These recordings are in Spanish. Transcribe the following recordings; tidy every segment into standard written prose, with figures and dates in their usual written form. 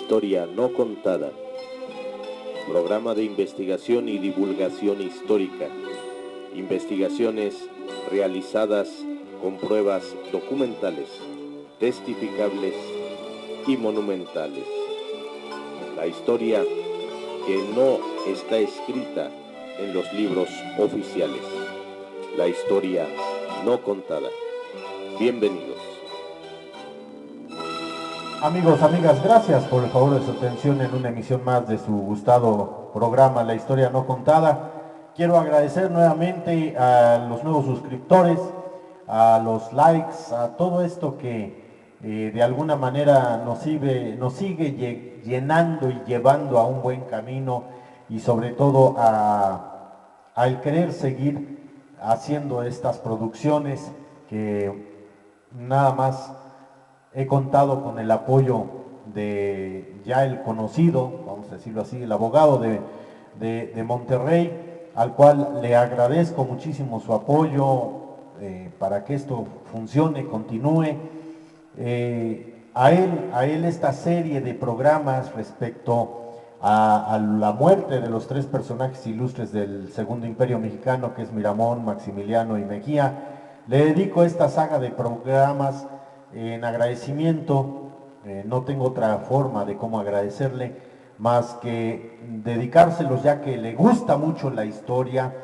historia no contada. Programa de investigación y divulgación histórica. Investigaciones realizadas con pruebas documentales, testificables y monumentales. La historia que no está escrita en los libros oficiales. La historia no contada. Bienvenidos. Amigos, amigas, gracias por el favor de su atención en una emisión más de su gustado programa La Historia No Contada. Quiero agradecer nuevamente a los nuevos suscriptores, a los likes, a todo esto que de alguna manera nos sigue llenando y llevando a un buen camino y sobre todo al querer seguir haciendo estas producciones que nada más he contado con el apoyo de ya el conocido, vamos a decirlo así, el abogado de Monterrey, al cual le agradezco muchísimo su apoyo para que esto funcione, continúe. A él esta serie de programas respecto a la muerte de los tres personajes ilustres del Segundo Imperio Mexicano, que es Miramón, Maximiliano y Mejía, le dedico esta saga de programas en agradecimiento. No tengo otra forma de cómo agradecerle más que dedicárselos, ya que le gusta mucho la historia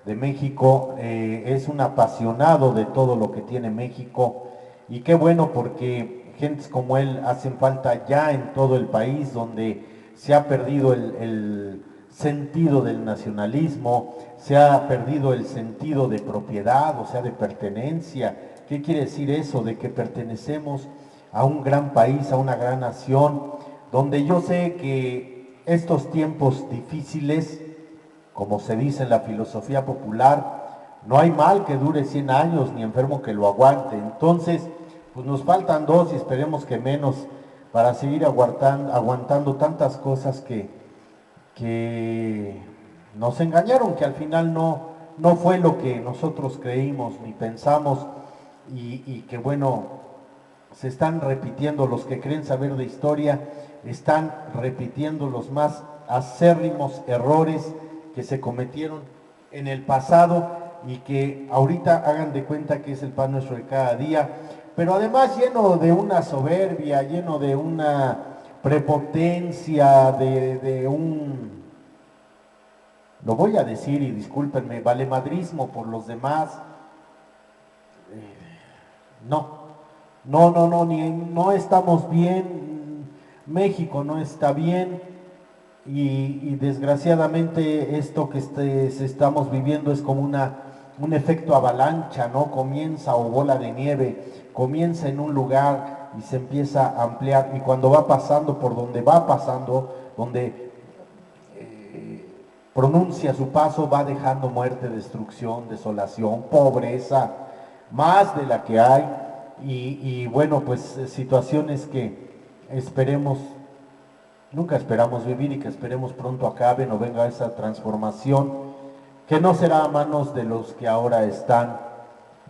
de México, es un apasionado de todo lo que tiene México, y qué bueno, porque gentes como él hacen falta ya en todo el país, donde se ha perdido el sentido del nacionalismo, se ha perdido el sentido de propiedad, o sea, de pertenencia. ¿Qué quiere decir eso? De que pertenecemos a un gran país, a una gran nación, donde yo sé que estos tiempos difíciles, como se dice en la filosofía popular, no hay mal que dure 100 años, ni enfermo que lo aguante. Entonces, pues nos faltan 2 y esperemos que menos, para seguir aguantando tantas cosas que nos engañaron, que al final no fue lo que nosotros creímos ni pensamos, y que bueno, se están repitiendo. Los que creen saber de historia están repitiendo los más acérrimos errores que se cometieron en el pasado y que ahorita hagan de cuenta que es el pan nuestro de cada día, pero además lleno de una soberbia, lleno de una prepotencia, de un, lo voy a decir y discúlpenme, valemadrismo por los demás. No estamos bien, México no está bien, y desgraciadamente esto que estamos viviendo es como un efecto avalancha, ¿no? Comienza, o bola de nieve, comienza en un lugar y se empieza a ampliar, y cuando va pasando por donde va pasando, donde pronuncia su paso, va dejando muerte, destrucción, desolación, pobreza, más de la que hay, y bueno, pues situaciones que esperemos, nunca esperamos vivir, y que esperemos pronto acaben o venga esa transformación, que no será a manos de los que ahora están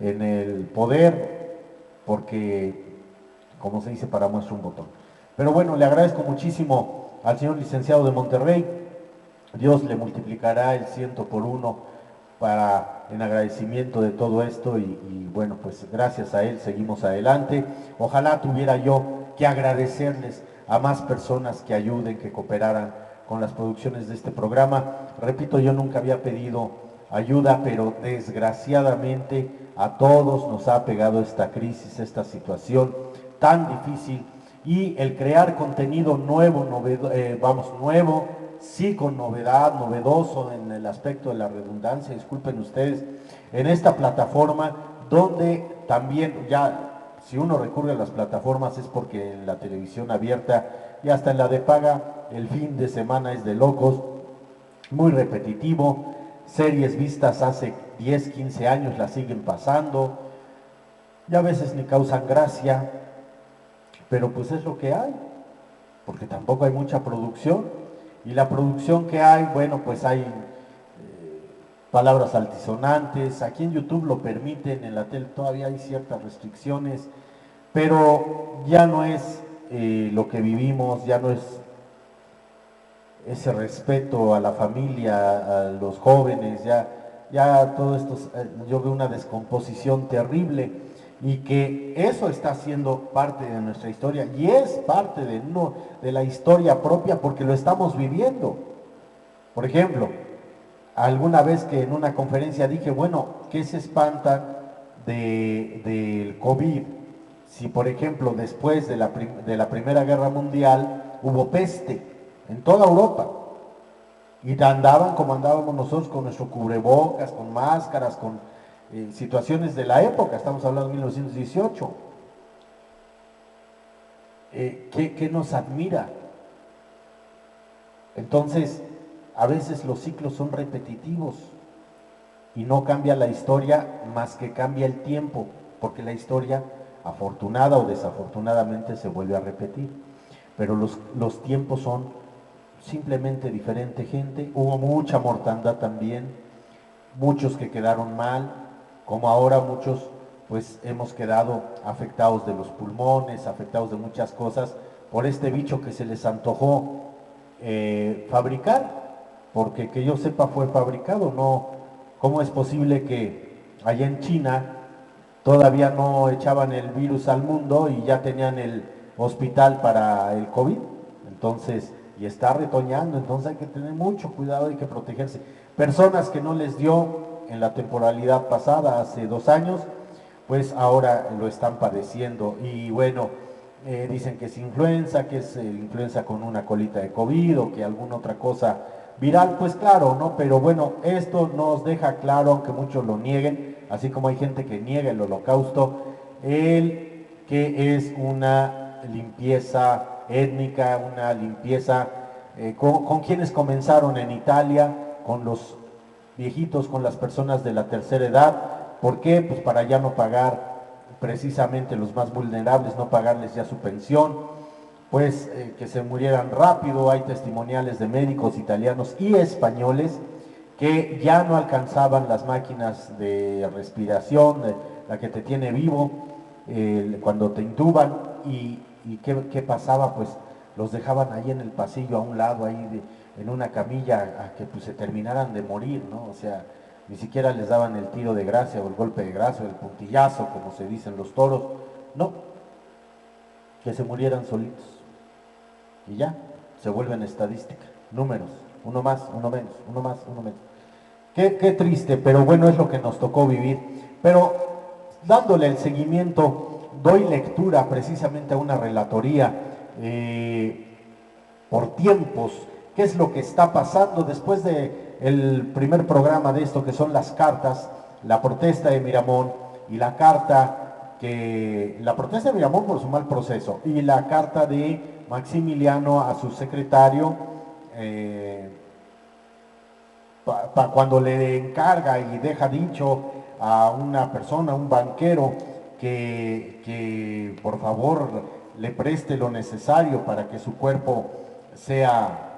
en el poder, porque, como se dice, para muestra un botón. Pero bueno, le agradezco muchísimo al señor licenciado de Monterrey. Dios le multiplicará el 100 por 1 en agradecimiento de todo esto, y bueno, pues gracias a él seguimos adelante. Ojalá tuviera yo que agradecerles a más personas que ayuden, que cooperaran con las producciones de este programa. Repito, yo nunca había pedido ayuda, pero desgraciadamente a todos nos ha pegado esta crisis, esta situación tan difícil, y el crear contenido nuevo, nuevo, sí, con novedad, novedoso en el aspecto de la redundancia, disculpen ustedes, en esta plataforma, donde también ya, si uno recurre a las plataformas es porque en la televisión abierta y hasta en la de paga, el fin de semana es de locos, muy repetitivo, series vistas hace 10, 15 años las siguen pasando, y a veces ni causan gracia, pero pues es lo que hay, porque tampoco hay mucha producción, y la producción que hay, bueno, pues hay palabras altisonantes. Aquí en YouTube lo permiten, en la tele todavía hay ciertas restricciones, pero ya no es lo que vivimos, ya no es ese respeto a la familia, a los jóvenes, ya todo esto, yo veo una descomposición terrible y que eso está siendo parte de nuestra historia y es parte de la historia propia porque lo estamos viviendo. Por ejemplo, alguna vez que en una conferencia dije, bueno, ¿qué se espantan del COVID? Si, por ejemplo, después de la Primera Guerra Mundial hubo peste en toda Europa y andaban como andábamos nosotros con nuestro cubrebocas, con máscaras, con situaciones de la época, estamos hablando de 1918. ¿Qué nos admira? Entonces, a veces los ciclos son repetitivos y no cambia la historia más que cambia el tiempo, porque la historia, afortunada o desafortunadamente, se vuelve a repetir. Pero los tiempos son simplemente diferente, gente. Hubo mucha mortandad también, muchos que quedaron mal, como ahora muchos pues hemos quedado afectados de los pulmones, afectados de muchas cosas por este bicho que se les antojó fabricar, porque que yo sepa fue fabricado, no, ¿cómo es posible que allá en China todavía no echaban el virus al mundo y ya tenían el hospital para el COVID? Entonces, y está retoñando, entonces hay que tener mucho cuidado, hay que protegerse. Personas que no les dio en la temporalidad pasada, hace 2 años, pues ahora lo están padeciendo y bueno, dicen que es influenza con una colita de COVID o que alguna otra cosa viral, pues claro, ¿no? Pero bueno, esto nos deja claro, aunque muchos lo nieguen, así como hay gente que niega el holocausto, el que es una limpieza étnica, una limpieza con quienes comenzaron en Italia, con los viejitos, con las personas de la tercera edad. ¿Por qué? Pues para ya no pagar precisamente los más vulnerables, no pagarles ya su pensión, pues que se murieran rápido. Hay testimoniales de médicos italianos y españoles que ya no alcanzaban las máquinas de respiración, la que te tiene vivo, cuando te intuban, y ¿qué pasaba? Pues los dejaban ahí en el pasillo a un lado, ahí en una camilla, a que pues se terminaran de morir, ¿no? O sea, ni siquiera les daban el tiro de gracia o el golpe de gracia o el puntillazo, como se dicen los toros, no, que se murieran solitos. Y ya, se vuelven estadística, números, uno más, uno menos, uno más, uno menos. Qué triste, pero bueno, es lo que nos tocó vivir. Pero dándole el seguimiento, doy lectura precisamente a una relatoría por tiempos, qué es lo que está pasando después del primer programa de esto, que son las cartas, la protesta de Miramón y la protesta de Miramón por su mal proceso y la carta de Maximiliano a su secretario, cuando le encarga y deja dicho a una persona, un banquero, que por favor le preste lo necesario para que su cuerpo sea,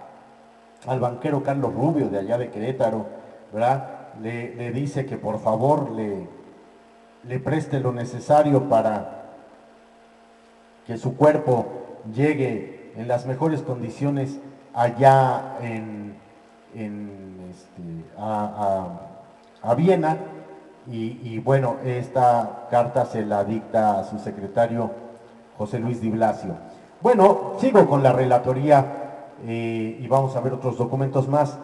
al banquero Carlos Rubio de allá de Querétaro, ¿verdad? Le dice que por favor le preste lo necesario para que su cuerpo llegue en las mejores condiciones allá a Viena, y bueno, esta carta se la dicta a su secretario José Luis Di Blasio. Bueno, sigo con la relatoría y vamos a ver otros documentos más.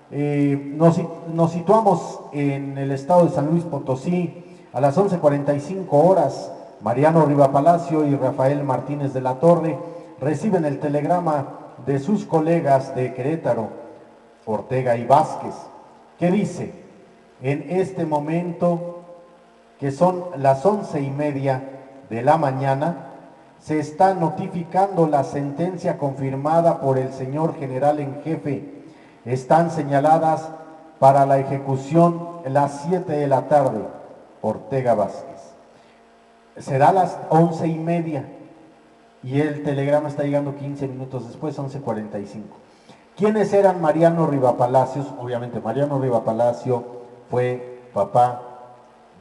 Nos situamos en el estado de San Luis Potosí a las 11:45 horas. Mariano Riva Palacio y Rafael Martínez de la Torre reciben el telegrama de sus colegas de Querétaro, Ortega y Vázquez, que dice: en este momento, que son las 11:30 de la mañana, se está notificando la sentencia confirmada por el señor general en jefe. Están señaladas para la ejecución las 7 de la tarde, Ortega Vázquez. Será a las 11:30 y el telegrama está llegando 15 minutos después, 11:45. ¿Quiénes eran Mariano Riva Palacios? Obviamente Mariano Riva Palacio fue papá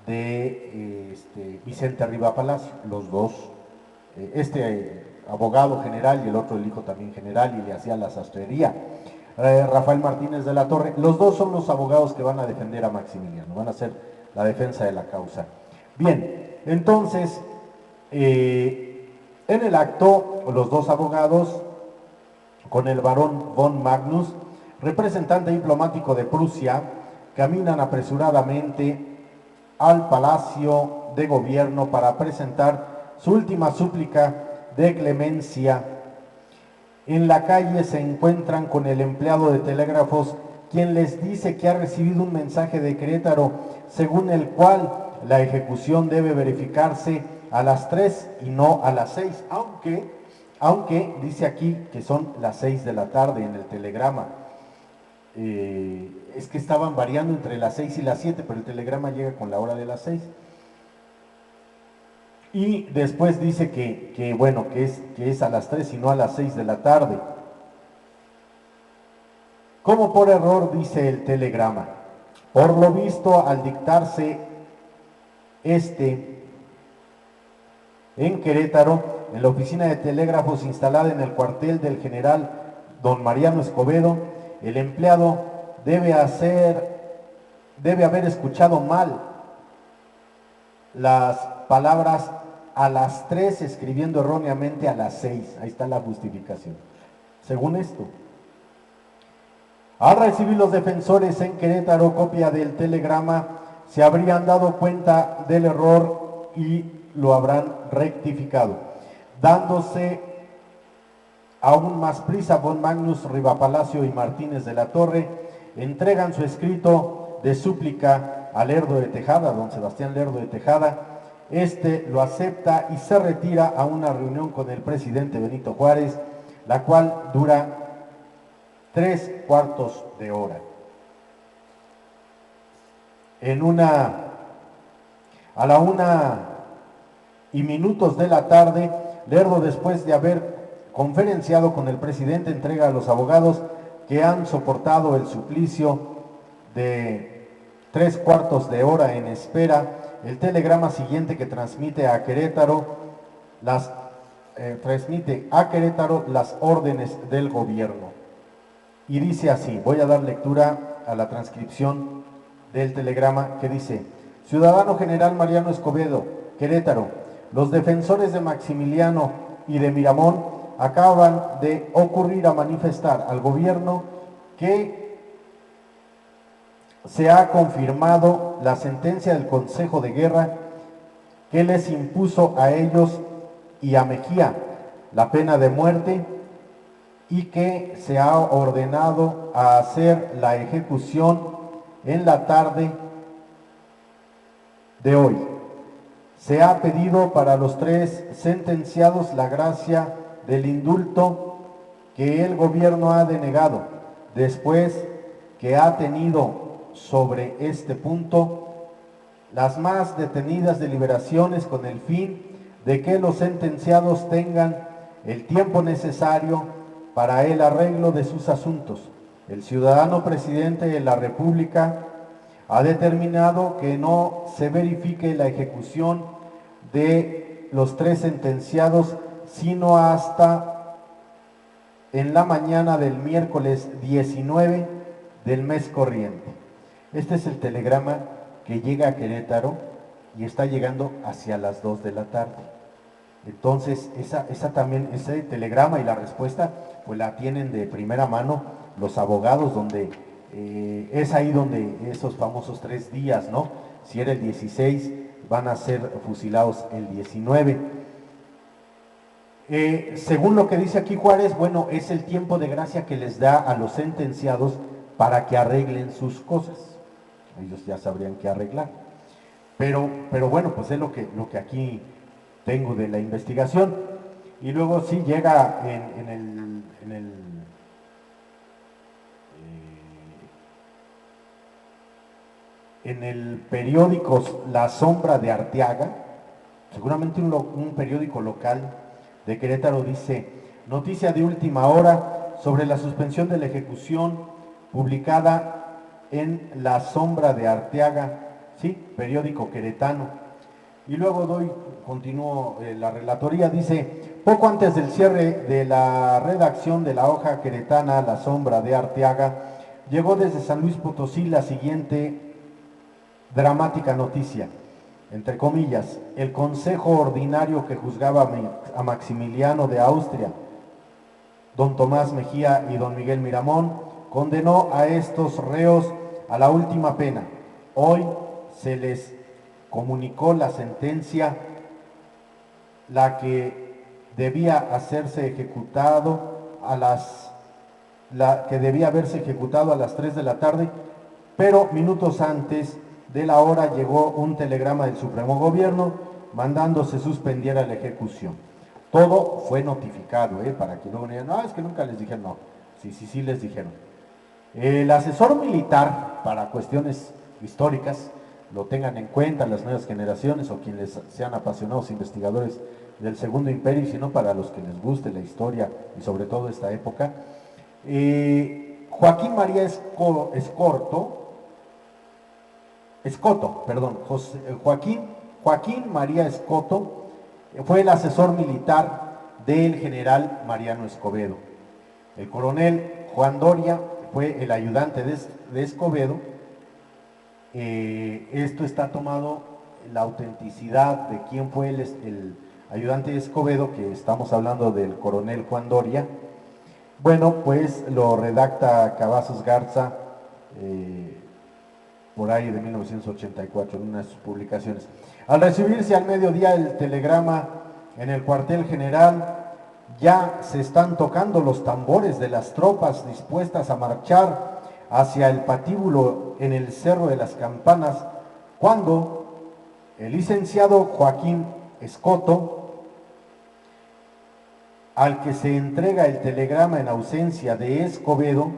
de Vicente Riva Palacio, los dos, abogado general y el otro el hijo también general, y le hacía la sastrería. Rafael Martínez de la Torre. Los dos son los abogados que van a defender a Maximiliano, van a hacer la defensa de la causa. Bien, entonces, en el acto, los dos abogados, con el barón von Magnus, representante diplomático de Prusia, caminan apresuradamente al Palacio de Gobierno para presentar su última súplica de clemencia. En la calle se encuentran con el empleado de telégrafos, quien les dice que ha recibido un mensaje de Querétaro, según el cual la ejecución debe verificarse a las 3 y no a las 6, aunque dice aquí que son las 6 de la tarde en el telegrama. Es que estaban variando entre las 6 y las 7, pero el telegrama llega con la hora de las 6. Y después dice que es a las 3 y no a las 6 de la tarde. Como por error, dice el telegrama. Por lo visto, al dictarse en Querétaro, en la oficina de telégrafos instalada en el cuartel del general don Mariano Escobedo, el empleado debe haber escuchado mal las palabras a las 3, escribiendo erróneamente a las 6. Ahí está la justificación. Según esto, al recibir los defensores en Querétaro copia del telegrama, se habrían dado cuenta del error y lo habrán rectificado. Dándose aún más prisa, von Magnus, Rivapalacio y Martínez de la Torre entregan su escrito de súplica a Lerdo de Tejada, don Sebastián Lerdo de Tejada. Este lo acepta y se retira a una reunión con el presidente Benito Juárez, la cual dura 3/4 de hora. A la 1:00 de la tarde, Lerdo, después de haber conferenciado con el presidente, entrega a los abogados que han soportado el suplicio de 3/4 de hora en espera el telegrama siguiente que transmite a Querétaro las órdenes del gobierno. Y dice así, voy a dar lectura a la transcripción del telegrama que dice: Ciudadano General Mariano Escobedo, Querétaro, los defensores de Maximiliano y de Miramón acaban de ocurrir a manifestar al gobierno que se ha confirmado la sentencia del Consejo de Guerra que les impuso a ellos y a Mejía la pena de muerte y que se ha ordenado a hacer la ejecución en la tarde de hoy. Se ha pedido para los 3 sentenciados la gracia del indulto que el gobierno ha denegado, después que ha tenido sobre este punto las más detenidas deliberaciones con el fin de que los sentenciados tengan el tiempo necesario para el arreglo de sus asuntos. El ciudadano presidente de la República ha determinado que no se verifique la ejecución de los 3 sentenciados sino hasta en la mañana del miércoles 19 del mes corriente. Este es el telegrama que llega a Querétaro y está llegando hacia las 2 de la tarde. Entonces, ese telegrama y la respuesta, pues la tienen de primera mano los abogados, donde es ahí donde esos famosos 3 días, ¿no? Si era el 16, van a ser fusilados el 19. Según lo que dice aquí Juárez, bueno, es el tiempo de gracia que les da a los sentenciados para que arreglen sus cosas. Ellos ya sabrían qué arreglar. Pero bueno, pues es lo que aquí tengo de la investigación. Y luego sí llega en el periódico La Sombra de Arteaga, seguramente un periódico local de Querétaro, dice: noticia de última hora sobre la suspensión de la ejecución publicada en La Sombra de Arteaga, sí, periódico queretano. y luego continúo la relatoría. Dice: poco antes del cierre de la redacción de la hoja queretana La Sombra de Arteaga, llegó desde San Luis Potosí la siguiente dramática noticia, entre comillas: el Consejo Ordinario que juzgaba a Maximiliano de Austria, don Tomás Mejía y don Miguel Miramón, condenó a estos reos a la última pena. Hoy se les comunicó la sentencia, la que debía hacerse ejecutado la que debía haberse ejecutado a las 3 de la tarde, pero minutos antes de la hora llegó un telegrama del Supremo Gobierno mandando se suspendiera la ejecución. Todo fue notificado, para que luego digan: no, es que nunca les dijeron. No, sí les dijeron. El asesor militar, para cuestiones históricas, lo tengan en cuenta las nuevas generaciones o quienes sean apasionados investigadores del Segundo Imperio, y si no, para los que les guste la historia y sobre todo esta época. Joaquín María Joaquín María Escoto fue el asesor militar del general Mariano Escobedo. El coronel Juan Doria fue el ayudante de Escobedo. Esto está tomado, la autenticidad de quién fue el ayudante de Escobedo, que estamos hablando del coronel Juan Doria. Bueno, pues lo redacta Cavazos Garza por ahí de 1984 en una de sus publicaciones. Al recibirse al mediodía el telegrama en el cuartel general, ya se están tocando los tambores de las tropas dispuestas a marchar hacia el patíbulo en el Cerro de las Campanas, cuando el licenciado Joaquín Escoto, al que se entrega el telegrama en ausencia de Escobedo,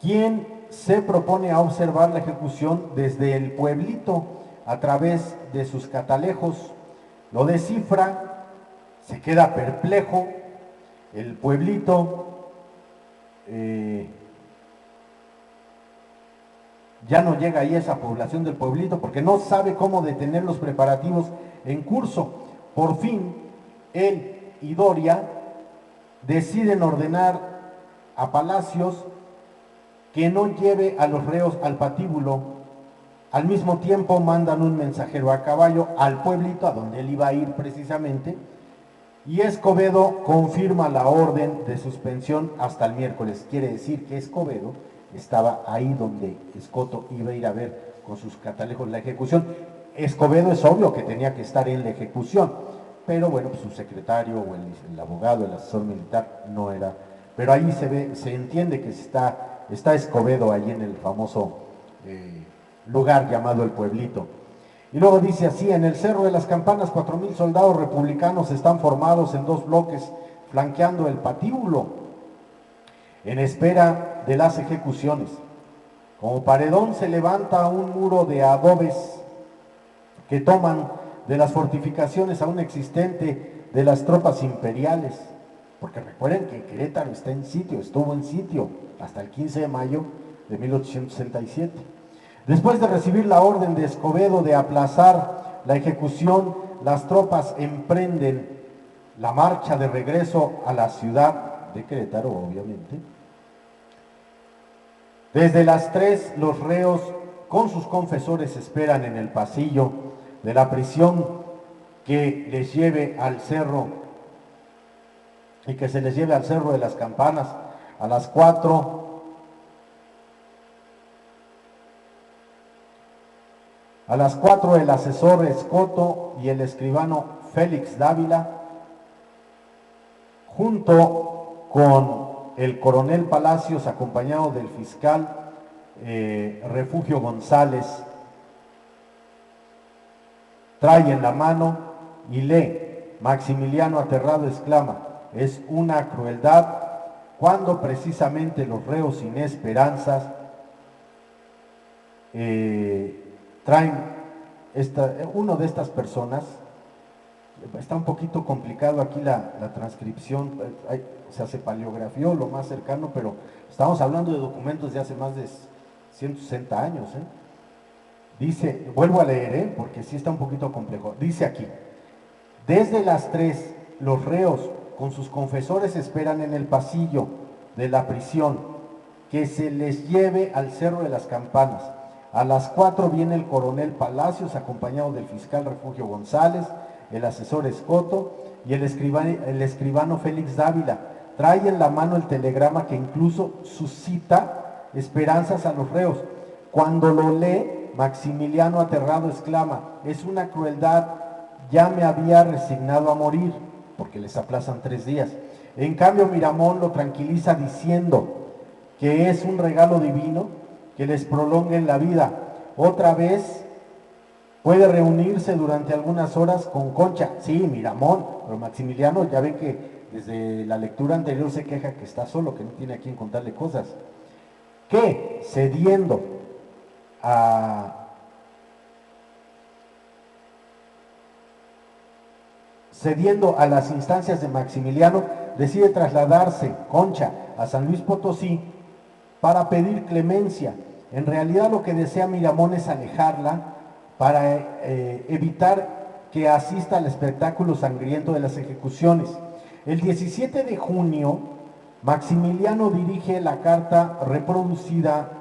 quien se propone a observar la ejecución desde el pueblito a través de sus catalejos, lo descifra, se queda perplejo. El pueblito ya no llega ahí esa población del pueblito porque no sabe cómo detener los preparativos en curso. Por fin, él y Doria deciden ordenar a Palacios que no lleve a los reos al patíbulo. Al mismo tiempo mandan un mensajero a caballo al pueblito, a donde él iba a ir precisamente, y Escobedo confirma la orden de suspensión hasta el miércoles. Quiere decir que Escobedo estaba ahí donde Escoto iba a ir a ver con sus catalejos la ejecución. Escobedo es obvio que tenía que estar en la ejecución, pero bueno, pues su secretario o el abogado, el asesor militar no era. Pero ahí se entiende que está Escobedo ahí en el famoso lugar llamado el pueblito. Y luego dice así: en el Cerro de las Campanas 4,000 soldados republicanos están formados en 2 bloques flanqueando el patíbulo en espera de las ejecuciones. Como paredón se levanta un muro de adobes que toman de las fortificaciones aún existente de las tropas imperiales, porque recuerden que Querétaro estuvo en sitio hasta el 15 de mayo de 1867. Después de recibir la orden de Escobedo de aplazar la ejecución, las tropas emprenden la marcha de regreso a la ciudad de Querétaro, obviamente. Desde las 3, los reos con sus confesores esperan en el pasillo de la prisión que les lleve al cerro y que se les lleve al Cerro de las Campanas. A las 4 el asesor Escoto y el escribano Félix Dávila, junto con el coronel Palacios, acompañado del fiscal Refugio González, trae en la mano y lee. Maximiliano, aterrado, exclama: es una crueldad, cuando precisamente los reos sin esperanzas traen uno de estas personas. Está un poquito complicado aquí la transcripción, se paleografió lo más cercano, pero estamos hablando de documentos de hace más de 160 años, Dice, vuelvo a leer, porque sí está un poquito complejo. Dice aquí, desde las 3, los reos con sus confesores esperan en el pasillo de la prisión que se les lleve al Cerro de las Campanas. A las 4 viene el coronel Palacios, acompañado del fiscal Refugio González, el asesor Escoto y el escribano Félix Dávila. Trae en la mano el telegrama que incluso suscita esperanzas a los reos. Cuando lo lee, Maximiliano aterrado exclama, es una crueldad, ya me había resignado a morir, porque les aplazan 3 días. En cambio, Miramón lo tranquiliza diciendo que es un regalo divino que les prolongue en la vida. Otra vez puede reunirse durante algunas horas con Concha. Sí, Miramón, pero Maximiliano, ya ven que desde la lectura anterior se queja que está solo, que no tiene a quien contarle cosas. Que cediendo a las instancias de Maximiliano, decide trasladarse Concha a San Luis Potosí para pedir clemencia. En realidad lo que desea Miramón es alejarla para evitar que asista al espectáculo sangriento de las ejecuciones. El 17 de junio, Maximiliano dirige la carta reproducida,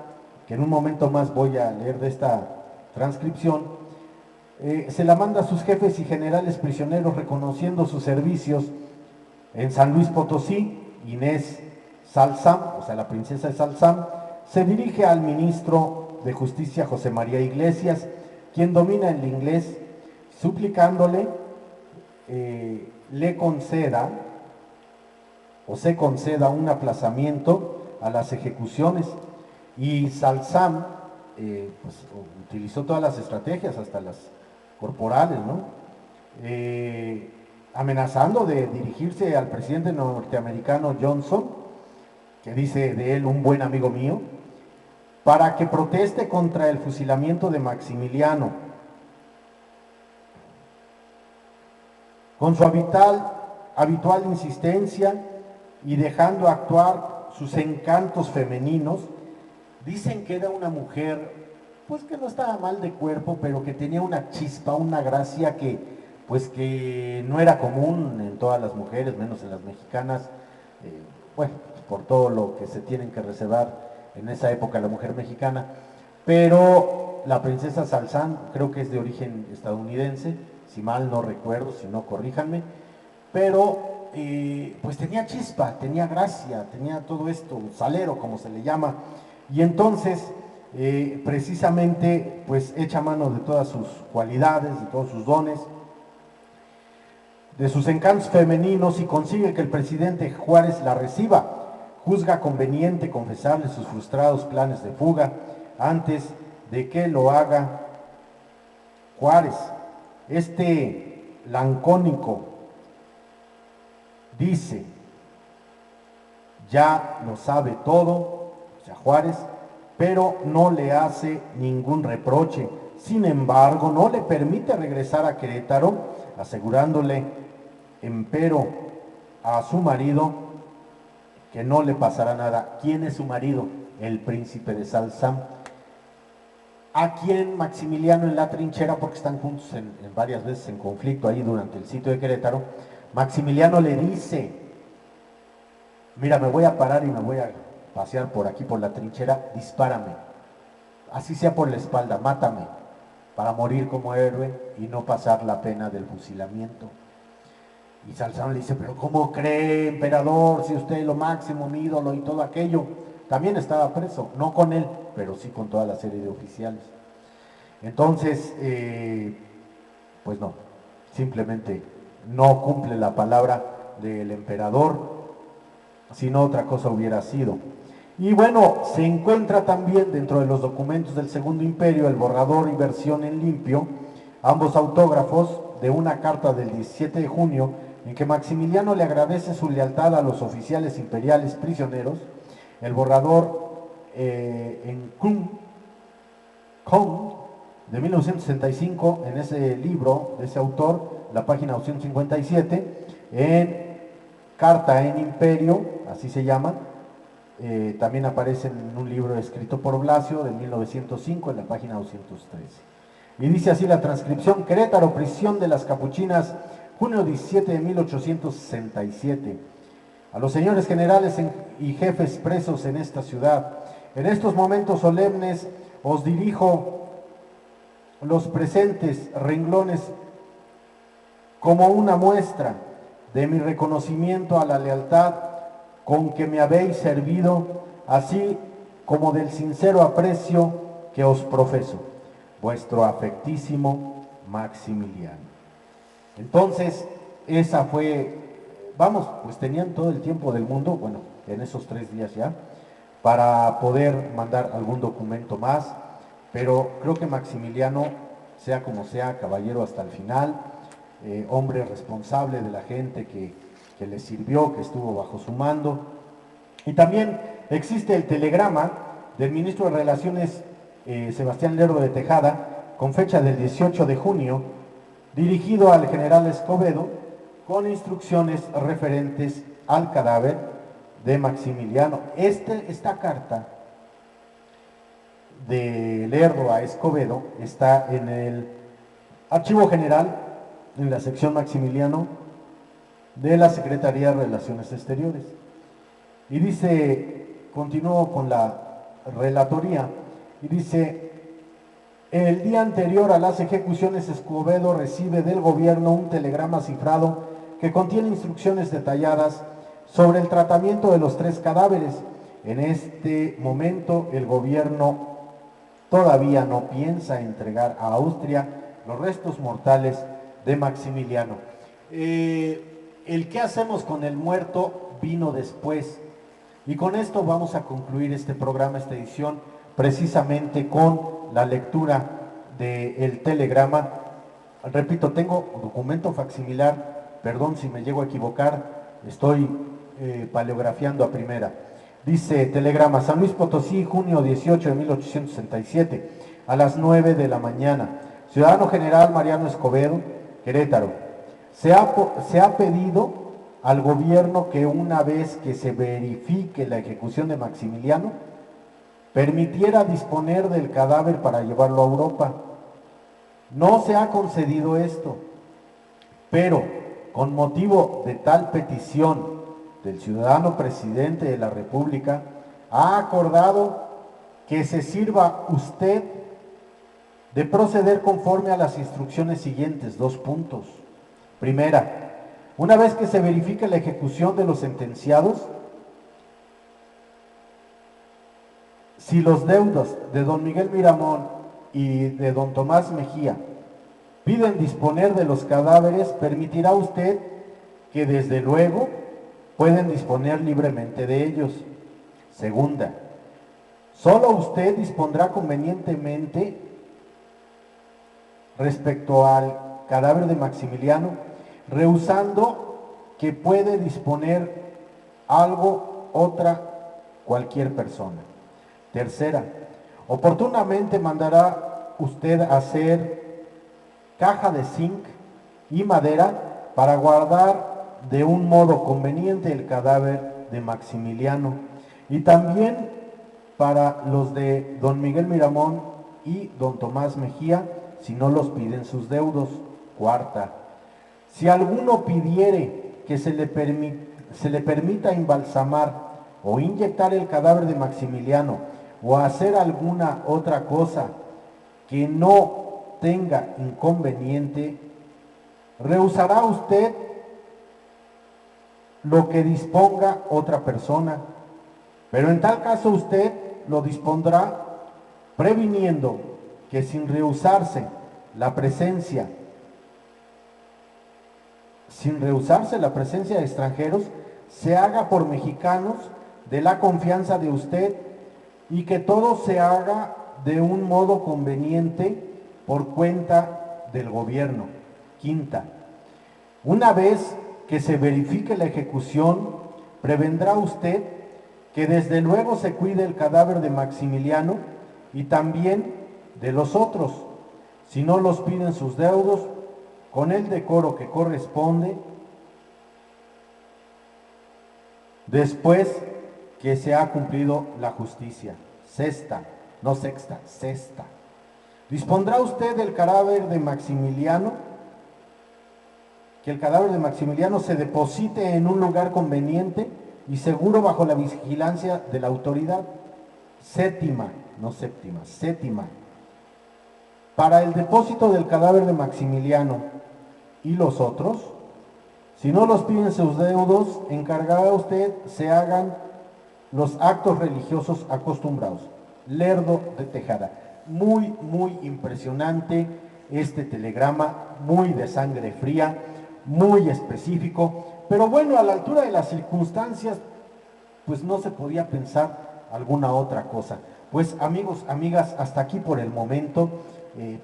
que en un momento más voy a leer de esta transcripción, se la manda a sus jefes y generales prisioneros reconociendo sus servicios en San Luis Potosí. Inés Salzam, o sea, la princesa de Salzam, se dirige al ministro de Justicia José María Iglesias, quien domina el inglés, suplicándole le conceda o se conceda un aplazamiento a las ejecuciones. Y Salzam pues, utilizó todas las estrategias, hasta las corporales, ¿no? Amenazando de dirigirse al presidente norteamericano Johnson, que dice de él un buen amigo mío, para que proteste contra el fusilamiento de Maximiliano. Con su habitual insistencia y dejando actuar sus encantos femeninos, dicen que era una mujer, pues que no estaba mal de cuerpo, pero que tenía una chispa, una gracia que, pues que no era común en todas las mujeres, menos en las mexicanas, bueno, por todo lo que se tienen que reservar en esa época la mujer mexicana, pero la princesa Salzán creo que es de origen estadounidense, si mal no recuerdo, si no corríjanme, pero pues tenía chispa, tenía gracia, tenía todo esto, salero como se le llama, y entonces precisamente pues echa mano de todas sus cualidades, de todos sus dones, de sus encantos femeninos y consigue que el presidente Juárez la reciba. Juzga conveniente confesarle sus frustrados planes de fuga antes de que lo haga Juárez. Este lancónico dice, ya lo sabe todo, o sea, Juárez, pero no le hace ningún reproche. Sin embargo, no le permite regresar a Querétaro, asegurándole, empero, a su marido que no le pasará nada. ¿Quién es su marido? El príncipe de Salzam, a quien Maximiliano en la trinchera, porque están juntos en varias veces en conflicto ahí durante el sitio de Querétaro, Maximiliano le dice, mira, me voy a parar y me voy a pasear por aquí, por la trinchera, dispárame, así sea por la espalda, mátame, para morir como héroe y no pasar la pena del fusilamiento. Y Salzán le dice, pero ¿cómo cree, emperador, si usted es lo máximo, mi ídolo y todo aquello? También estaba preso, no con él, pero sí con toda la serie de oficiales. Entonces, pues no, simplemente no cumple la palabra del emperador, sino otra cosa hubiera sido. Y bueno, se encuentra también dentro de los documentos del Segundo Imperio el borrador y versión en limpio, ambos autógrafos, de una carta del 17 de junio en que Maximiliano le agradece su lealtad a los oficiales imperiales prisioneros. El borrador en Kong de 1965, en ese libro de ese autor, la página 257, en Carta en Imperio, así se llama, también aparece en un libro escrito por Blasio de 1905 en la página 213. Y dice así la transcripción: Querétaro, prisión de las Capuchinas, junio 17 de 1867. A los señores generales y jefes presos en esta ciudad, en estos momentos solemnes os dirijo los presentes renglones como una muestra de mi reconocimiento a la lealtad con que me habéis servido, así como del sincero aprecio que os profeso. Vuestro afectísimo Maximiliano. Entonces, esa fue, vamos, pues tenían todo el tiempo del mundo, bueno, en esos 3 días ya, para poder mandar algún documento más, pero creo que Maximiliano, sea como sea, caballero hasta el final, hombre responsable de la gente que le sirvió, que estuvo bajo su mando. Y también existe el telegrama del ministro de Relaciones, Sebastián Lerdo de Tejada, con fecha del 18 de junio, dirigido al general Escobedo, con instrucciones referentes al cadáver de Maximiliano. Esta carta de Lerdo a Escobedo está en el Archivo General, en la sección Maximiliano de la Secretaría de Relaciones Exteriores. Y dice, continúo con la relatoría, y dice: el día anterior a las ejecuciones, Escobedo recibe del gobierno un telegrama cifrado que contiene instrucciones detalladas sobre el tratamiento de los 3 cadáveres. En este momento el gobierno todavía no piensa entregar a Austria los restos mortales de Maximiliano. El qué hacemos con el muerto vino después. Y con esto vamos a concluir este programa, esta edición, precisamente con la lectura del telegrama. Repito, tengo documento facsimilar, perdón si me llego a equivocar, estoy paleografiando a primera. Dice telegrama: San Luis Potosí, junio 18 de 1867, a las 9 de la mañana. Ciudadano General Mariano Escobedo, Querétaro. Se ha pedido al gobierno que una vez que se verifique la ejecución de Maximiliano, permitiera disponer del cadáver para llevarlo a Europa. No se ha concedido esto, pero con motivo de tal petición del ciudadano presidente de la República, ha acordado que se sirva usted de proceder conforme a las instrucciones siguientes. 2 puntos. Primera, una vez que se verifique la ejecución de los sentenciados, si los deudos de don Miguel Miramón y de don Tomás Mejía piden disponer de los cadáveres, permitirá usted que desde luego pueden disponer libremente de ellos. Segunda, solo usted dispondrá convenientemente respecto al cadáver de Maximiliano, rehusando que puede disponer algo cualquier persona. Tercera, oportunamente mandará usted hacer caja de zinc y madera para guardar de un modo conveniente el cadáver de Maximiliano, y también para los de don Miguel Miramón y don Tomás Mejía, si no los piden sus deudos. Cuarta, si alguno pidiere que se le permita embalsamar o inyectar el cadáver de Maximiliano o hacer alguna otra cosa que no tenga inconveniente, rehusará usted lo que disponga otra persona, pero en tal caso usted lo dispondrá, previniendo que sin rehusarse la presencia de extranjeros, se haga por mexicanos de la confianza de usted, y que todo se haga de un modo conveniente por cuenta del gobierno. Quinta, una vez que se verifique la ejecución, prevendrá usted que desde luego se cuide el cadáver de Maximiliano y también de los otros, si no los piden sus deudos, con el decoro que corresponde. Después que se ha cumplido la justicia. Sexta, no sexta, sexta. ¿Dispondrá usted del cadáver de Maximiliano? Que el cadáver de Maximiliano se deposite en un lugar conveniente y seguro bajo la vigilancia de la autoridad. Séptima, no séptima, séptima. Para el depósito del cadáver de Maximiliano y los otros, si no los piden sus deudos, encargará usted se hagan los actos religiosos acostumbrados. Lerdo de Tejada. Muy, muy impresionante este telegrama, muy de sangre fría, muy específico, pero bueno, a la altura de las circunstancias, pues no se podía pensar alguna otra cosa. Pues amigos, amigas, hasta aquí por el momento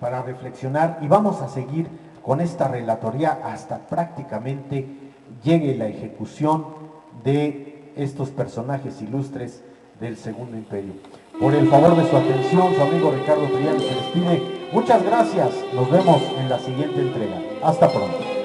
para reflexionar, y vamos a seguir con esta relatoría hasta prácticamente llegue la ejecución de estos personajes ilustres del Segundo Imperio. Por el favor de su atención, su amigo Ricardo Triana se despide. Muchas gracias, nos vemos en la siguiente entrega. Hasta pronto.